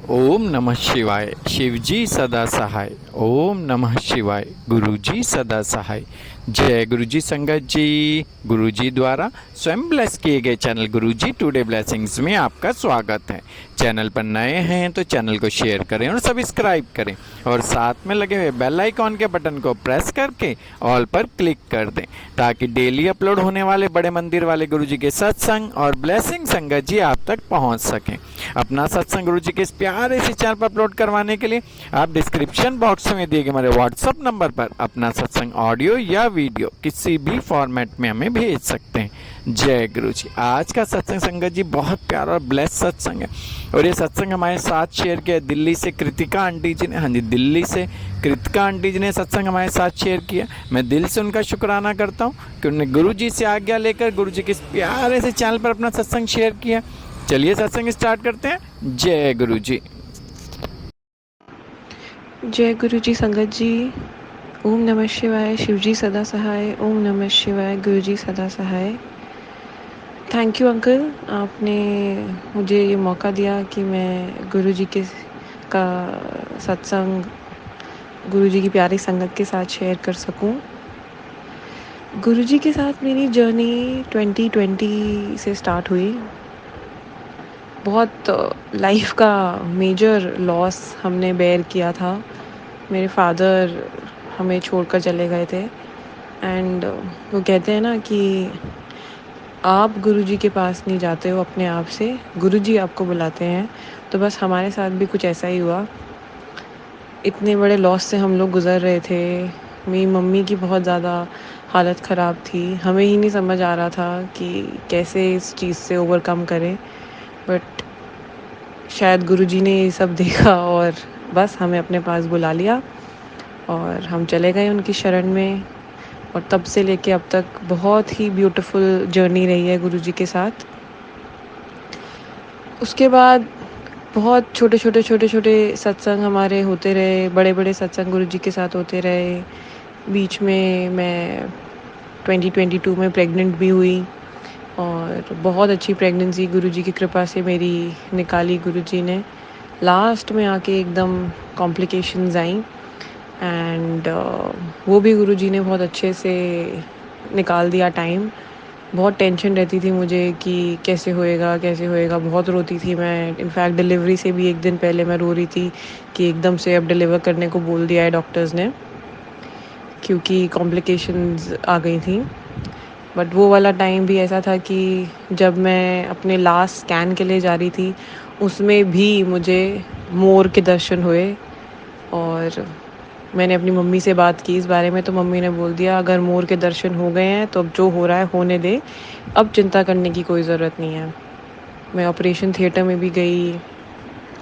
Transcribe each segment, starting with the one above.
ओम नमः शिवाय। शिवजी सदा सहाय। ओम नमः शिवाय। गुरुजी सदा सहाय। जय गुरुजी संगत जी। गुरुजी द्वारा स्वयं ब्लेस किए गए चैनल गुरुजी टुडे ब्लेसिंग्स में आपका स्वागत है। चैनल पर नए हैं तो चैनल को शेयर करें और सब्सक्राइब करें और साथ में लगे हुए बेल आइकॉन के बटन को प्रेस करके ऑल पर क्लिक कर दें ताकि डेली अपलोड होने वाले बड़े मंदिर वाले गुरुजी के सत्संग और ब्लेसिंग संगत जी आप तक पहुंच सकें। अपना सत्संग गुरुजी के इस प्यारे से चैनल पर अपलोड करवाने के लिए आप डिस्क्रिप्शन बॉक्स में दिए गए हमारे व्हाट्सएप नंबर पर अपना सत्संग ऑडियो या वीडियो किसी भी फॉर्मेट में हमें भेज सकते हैं। जय गुरु जी। आज का सत्संग संगत जी बहुत प्यारा और ब्लेस सत्संग है और ये सत्संग हमारे साथ शेयर किया दिल्ली से कृतिका आंटी जी ने। हाँ जी, दिल्ली से कृतिका आंटी जी ने सत्संग हमारे साथ शेयर किया। मैं दिल से उनका शुक्राना करता हूँ कि उन्होंने गुरु जी से आज्ञा लेकर गुरु जी के इस प्यारे से चैनल पर अपना सत्संग शेयर किया। चलिए सत्संग स्टार्ट करते हैं। जय गुरु जी। जय गुरु जी संगत जी। ओम नमः शिवाय। शिवजी सदा सहाय। ओम नमः शिवाय। गुरु जी सदा सहाय। थैंक यू अंकल, आपने मुझे ये मौका दिया कि मैं गुरु जी के का सत्संग गुरु जी की प्यारी संगत के साथ शेयर कर सकूं। गुरु जी के साथ मेरी जर्नी 2020 से स्टार्ट हुई। बहुत लाइफ का मेजर लॉस हमने बेयर किया था। मेरे फादर हमें छोड़कर चले गए थे एंड वो कहते हैं ना कि आप गुरुजी के पास नहीं जाते हो अपने आप से, गुरुजी आपको बुलाते हैं। तो बस हमारे साथ भी कुछ ऐसा ही हुआ। इतने बड़े लॉस से हम लोग गुज़र रहे थे। मेरी मम्मी की बहुत ज़्यादा हालत ख़राब थी। हमें ही नहीं समझ आ रहा था कि कैसे इस चीज़ से ओवरकम करें, बट शायद गुरुजी ने ये सब देखा और बस हमें अपने पास बुला लिया और हम चले गए उनकी शरण में। और तब से लेके अब तक बहुत ही ब्यूटीफुल जर्नी रही है गुरुजी के साथ। उसके बाद बहुत छोटे छोटे सत्संग हमारे होते रहे, बड़े बड़े सत्संग गुरुजी के साथ होते रहे। बीच में मैं 2022 में प्रेग्नेंट भी हुई और बहुत अच्छी प्रेगनेंसी गुरुजी की कृपा से मेरी निकाली गुरुजी ने। लास्ट में आके एकदम कॉम्प्लिकेशंस आई एंड वो भी गुरुजी ने बहुत अच्छे से निकाल दिया टाइम। बहुत टेंशन रहती थी मुझे कि कैसे होएगा। बहुत रोती थी मैं। इनफैक्ट डिलीवरी से भी एक दिन पहले मैं रो रही थी कि एकदम से अब डिलीवर करने को बोल दिया है डॉक्टर्स ने, क्योंकि कॉम्प्लिकेशंस आ गई थी। बट वो वाला टाइम भी ऐसा था कि जब मैं अपने लास्ट स्कैन के लिए जा रही थी उसमें भी मुझे मोर के दर्शन हुए। और मैंने अपनी मम्मी से बात की इस बारे में, तो मम्मी ने बोल दिया अगर मोर के दर्शन हो गए हैं तो अब जो हो रहा है होने दे, अब चिंता करने की कोई ज़रूरत नहीं है। मैं ऑपरेशन थिएटर में भी गई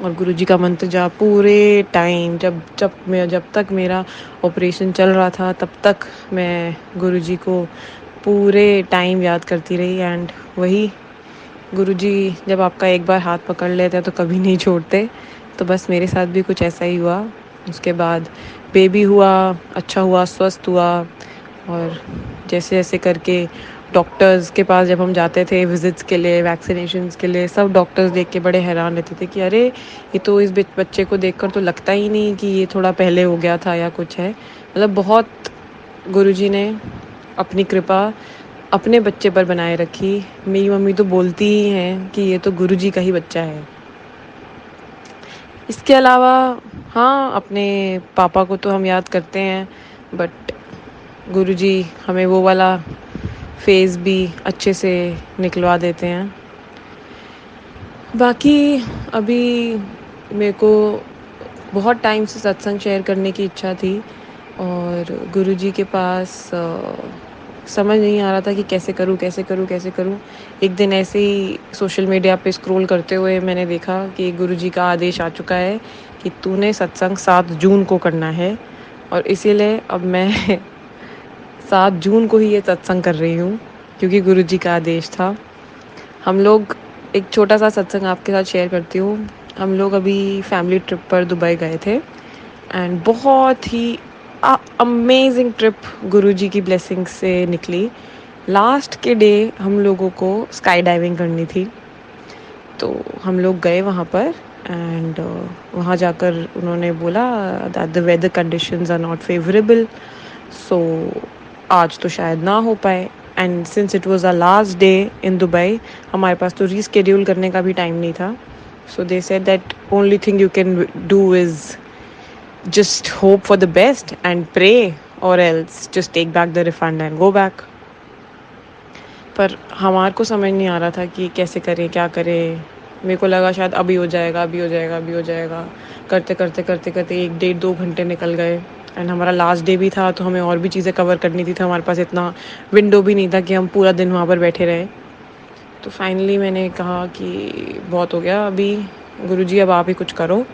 और गुरुजी का मंत्र जाप पूरे टाइम, जब तक मेरा ऑपरेशन चल रहा था तब तक मैं गुरुजी को पूरे टाइम याद करती रही। एंड वही गुरुजी जब आपका एक बार हाथ पकड़ लेते हैं तो कभी नहीं छोड़ते। तो बस मेरे साथ भी कुछ ऐसा ही हुआ। उसके बाद बेबी हुआ, अच्छा हुआ, स्वस्थ हुआ। और जैसे जैसे करके डॉक्टर्स के पास जब हम जाते थे विजिट्स के लिए, वैक्सीनेशंस के लिए, सब डॉक्टर्स देख के बड़े हैरान रहते थे कि अरे ये तो इस बच्चे को देखकर तो लगता ही नहीं कि ये थोड़ा पहले हो गया था या कुछ है। मतलब बहुत गुरुजी ने अपनी कृपा अपने बच्चे पर बनाए रखी। मेरी मम्मी तो बोलती ही हैं कि ये तो गुरुजी का ही बच्चा है। इसके अलावा हाँ, अपने पापा को तो हम याद करते हैं, बट गुरुजी हमें वो वाला फेज़ भी अच्छे से निकलवा देते हैं। बाकी अभी मेरे को बहुत टाइम से सत्संग शेयर करने की इच्छा थी और गुरुजी के पास समझ नहीं आ रहा था कि कैसे करूँ। एक दिन ऐसे ही सोशल मीडिया पे स्क्रॉल करते हुए मैंने देखा कि गुरुजी का आदेश आ चुका है कि तूने सत्संग 7 जून को करना है। और इसीलिए अब मैं 7 जून को ही ये सत्संग कर रही हूँ, क्योंकि गुरुजी का आदेश था। हम लोग एक छोटा सा सत्संग आपके साथ शेयर करती हूँ। हम लोग अभी फैमिली ट्रिप पर दुबई गए थे एंड बहुत ही अमेजिंग ट्रिप गुरुजी की ब्लेसिंग से निकली। लास्ट के डे हम लोगों को स्काई डाइविंग करनी थी, तो हम लोग गए वहाँ पर एंड वहाँ जाकर उन्होंने बोला that the weather conditions are not favourable, so आज तो शायद ना हो पाए। And since it was a last day in Dubai, हमारे पास तो रीस्केड्यूल करने का भी टाइम नहीं था। So they said that only thing you can do is just hope for the best and pray, or else just take back the refund and go back. पर हमारे को समझ नहीं आ रहा था कि कैसे करें, क्या करें। मेरे को लगा शायद अभी हो जाएगा, अभी हो जाएगा, अभी हो जाएगा। करते करते करते करते 1 डेढ़ 2 घंटे निकल गए। एंड हमारा लास्ट डे भी था, तो हमें और भी चीज़ें कवर करनी थी, तो हमारे पास इतना विंडो भी नहीं था कि हम पूरा दिन वहाँ पर बैठे रहे। तो फाइनली मैंने कहा कि बहुत हो गया अभी, गुरुजी अब आप ही कुछ करो।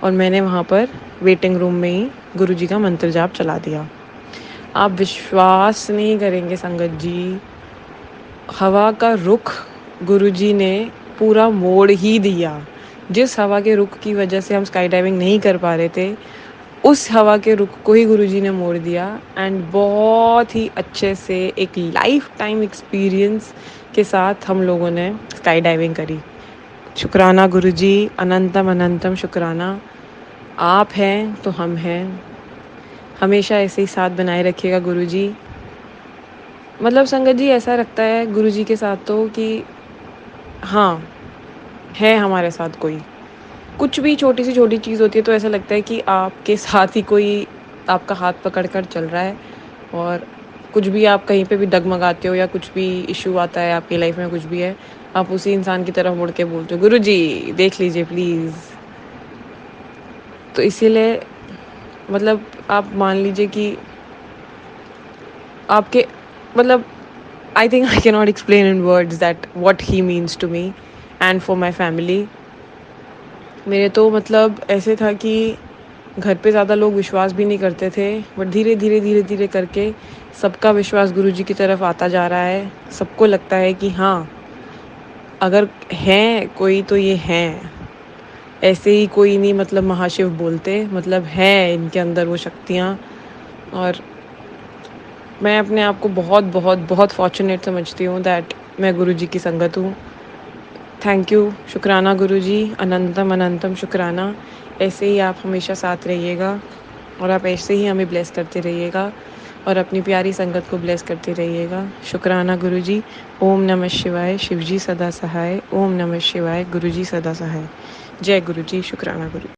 और मैंने वहाँ पर वेटिंग रूम में ही गुरुजी का मंत्र जाप चला दिया। आप विश्वास नहीं करेंगे संगत जी, हवा का रुख गुरुजी ने पूरा मोड़ ही दिया। जिस हवा के रुख की वजह से हम स्काई डाइविंग नहीं कर पा रहे थे, उस हवा के रुख को ही गुरुजी ने मोड़ दिया। एंड बहुत ही अच्छे से एक लाइफ टाइम एक्सपीरियंस के साथ हम लोगों ने स्काई डाइविंग करी। शुक्राना गुरुजी, अनंतम अनंतम शुक्राना। आप हैं तो हम हैं। हमेशा ऐसे ही साथ बनाए रखिएगा गुरुजी। मतलब संगत जी ऐसा लगता है गुरुजी के साथ तो कि हाँ, है हमारे साथ कोई। कुछ भी छोटी से छोटी चीज़ होती है तो ऐसा लगता है कि आपके साथ ही कोई आपका हाथ पकड़ कर चल रहा है। और कुछ भी आप कहीं पे भी डगमगाते हो या कुछ भी इशू आता है आपकी लाइफ में, कुछ भी है, आप उसी इंसान की तरफ मुड़ के बोलते हो गुरुजी देख लीजिए प्लीज़। तो इसीलिए मतलब आप मान लीजिए कि आपके मतलब I think I can not explain in words that what he means to me and for my family. मेरे तो मतलब ऐसे था कि घर पे ज़्यादा लोग विश्वास भी नहीं करते थे, बट धीरे धीरे धीरे धीरे करके सबका विश्वास गुरुजी की तरफ आता जा रहा है। सबको लगता है कि हाँ, अगर हैं कोई तो ये हैं। ऐसे ही कोई नहीं मतलब महाशिव बोलते, मतलब है इनके अंदर वो शक्तियाँ। और मैं अपने आप को बहुत बहुत बहुत फॉर्चुनेट समझती हूँ दैट मैं गुरुजी की संगत हूँ। थैंक यू, शुक्राना गुरुजी, अनंतम अनंतम शुक्राना। ऐसे ही आप हमेशा साथ रहिएगा और आप ऐसे ही हमें ब्लेस करते रहिएगा और अपनी प्यारी संगत को ब्लेस करते रहिएगा। शुक्राना गुरुजी। ओम नमः शिवाय, शिवजी सदा सहाय। ओम नमः शिवाय, गुरुजी सदा सहाय। जय गुरुजी, शुक्राना गुरु।